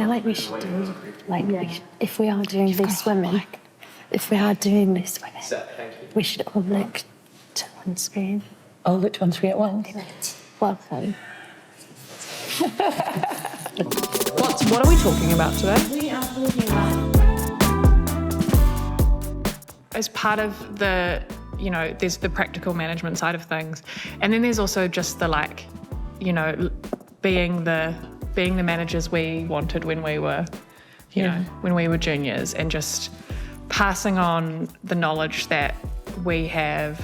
feel like we should do, like, if we are doing this women, we should all look to one screen. All look to one screen at once? Welcome. What are we talking about today? We are talking about... As part of the, there's the practical management side of things. And then there's also just the, being the managers we wanted when we were, when we were juniors, and just passing on the knowledge that we have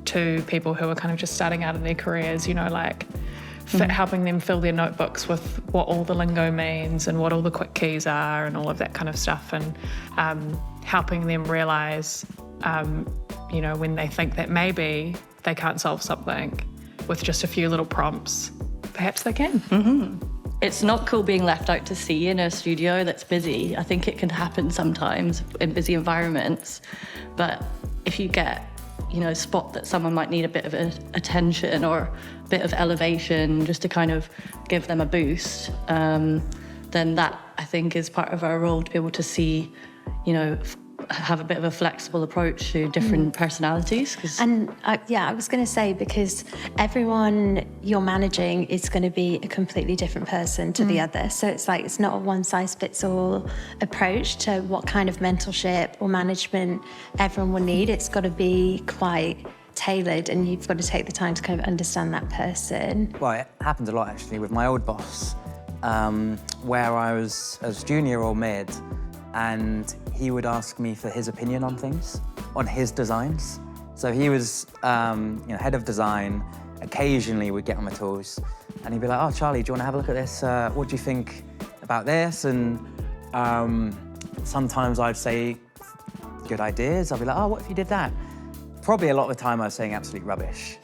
to people who are kind of just starting out in their careers, helping them fill their notebooks with what all the lingo means and what all the quick keys are and all of that kind of stuff, and helping them realise, when they think that maybe they can't solve something with just a few little prompts, perhaps they can. Mm-hmm. It's not cool being left out to sea in a studio that's busy. I think it can happen sometimes in busy environments, but if you get, spot that someone might need a bit of attention or a bit of elevation just to kind of give them a boost, then that, I think, is part of our role, to be able to see, have a bit of a flexible approach to different personalities. And I was going to say, because everyone you're managing is going to be a completely different person to the other. So it's like, it's not a one-size-fits-all approach to what kind of mentorship or management everyone will need. It's got to be quite tailored, and you've got to take the time to kind of understand that person. Well, it happened a lot, actually, with my old boss, where I was as junior or mid, and he would ask me for his opinion on things, on his designs. So he was, head of design. Occasionally we'd get on my tools, and he'd be like, "Oh, Charlie, do you want to have a look at this? What do you think about this?" And sometimes I'd say good ideas. I'd be like, "Oh, what if you did that?" Probably a lot of the time I was saying absolute rubbish.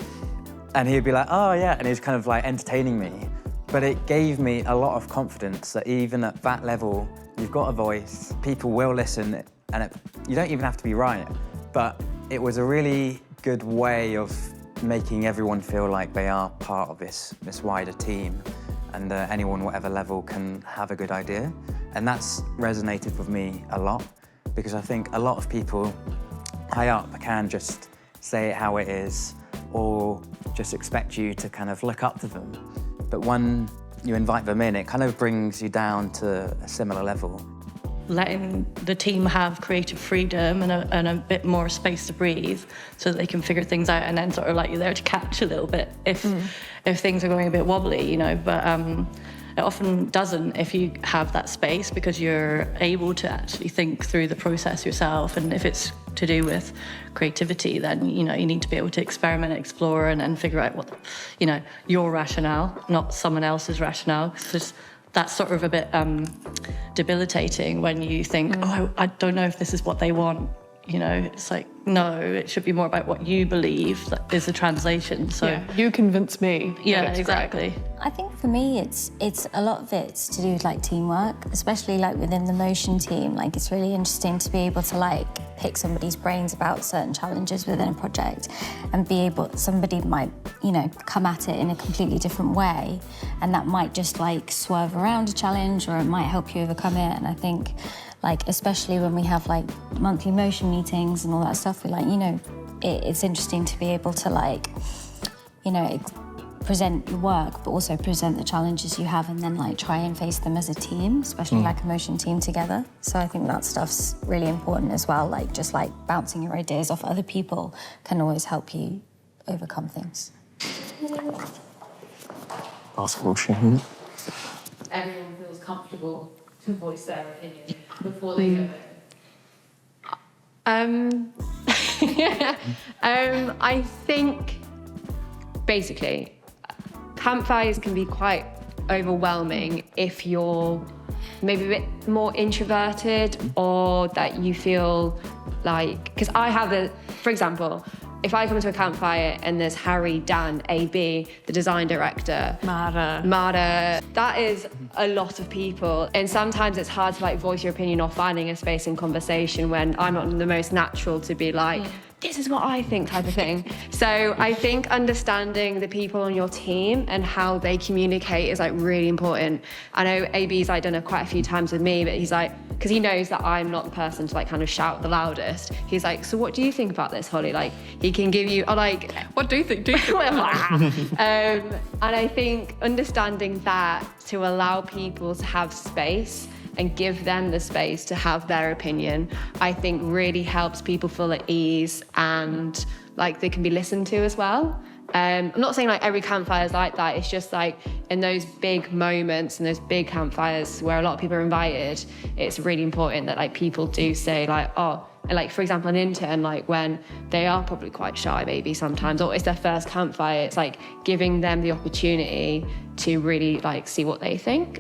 And he'd be like, "Oh, yeah," and he was kind of like entertaining me. But it gave me a lot of confidence that even at that level, you've got a voice, people will listen, and you don't even have to be right. But it was a really good way of making everyone feel like they are part of this wider team, and anyone, whatever level, can have a good idea. And that's resonated with me a lot, because I think a lot of people high up can just say it how it is, or just expect you to kind of look up to them. But when you invite them in, it kind of brings you down to a similar level. Letting the team have creative freedom and a bit more space to breathe, so that they can figure things out, and then sort of like you're there to catch a little bit if things are going a bit wobbly, but it often doesn't if you have that space, because you're able to actually think through the process yourself. And if it's to do with creativity, then you need to be able to experiment, explore, and figure out what your rationale, not someone else's rationale, because that's sort of a bit debilitating when you think, "Oh, I don't know if this is what they want." It's like, no, it should be more about what you believe that is the translation. So you convince me. Yeah, exactly. Great. I think for me, it's a lot of it's to do with teamwork, especially within the motion team. It's really interesting to be able to pick somebody's brains about certain challenges within a project, and be able, somebody might come at it in a completely different way, and that might just swerve around a challenge, or it might help you overcome it. And I think especially when we have monthly motion meetings and all that stuff, it's interesting to be able to present your work, but also present the challenges you have, and then try and face them as a team, especially a motion team together. So I think that stuff's really important as well. Just bouncing your ideas off other people can always help you overcome things. Basketball shooting. Everyone feels comfortable to voice their opinion before they go in. I think, basically, campfires can be quite overwhelming if you're maybe a bit more introverted, or that you feel because I have for example, if I come to a campfire and there's Harry, Dan, AB, the design director, Mara, that is a lot of people. And sometimes it's hard to voice your opinion or finding a space in conversation when I'm not the most natural to be this is what I think type of thing. So I think understanding the people on your team and how they communicate is like really important. I know AB's like done it quite a few times with me, but he's like, because he knows that I'm not the person to like kind of shout the loudest. He's like, so what do you think about this, Holly? Like he can give you, or like, What do you think? and I think understanding that to allow people to have space and give them the space to have their opinion, I think really helps people feel at ease and like they can be listened to as well. I'm not saying like every campfire is like that. It's just like in those big moments and those big campfires where a lot of people are invited, it's really important that like people do say like, oh, and like for example, an intern, like when they are probably quite shy maybe sometimes, or it's their first campfire, it's like giving them the opportunity to really like see what they think.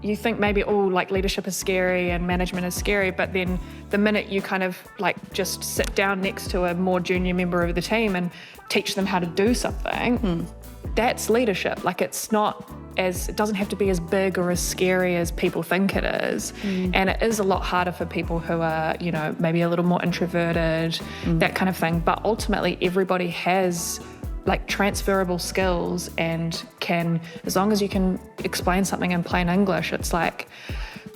You think maybe, oh, like leadership is scary and management is scary, but then the minute you kind of like just sit down next to a more junior member of the team and teach them how to do something, that's leadership. Like it doesn't have to be as big or as scary as people think it is. And it is a lot harder for people who are, you know, maybe a little more introverted, that kind of thing. But ultimately everybody has like transferable skills and can, as long as you can explain something in plain English, it's like,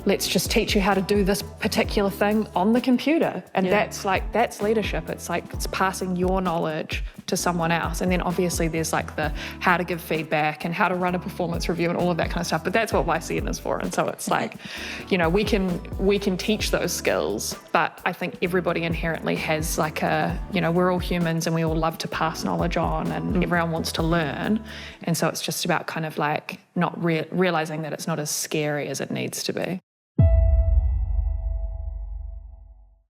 let's just teach you how to do this particular thing on the computer. And that's leadership. It's like, it's passing your knowledge to someone else. And then obviously there's like the how to give feedback and how to run a performance review and all of that kind of stuff. But that's what YCN is for. And so it's like, you know, we can teach those skills, but I think everybody inherently has like we're all humans and we all love to pass knowledge on and everyone wants to learn. And so it's just about kind of like not realizing that it's not as scary as it needs to be.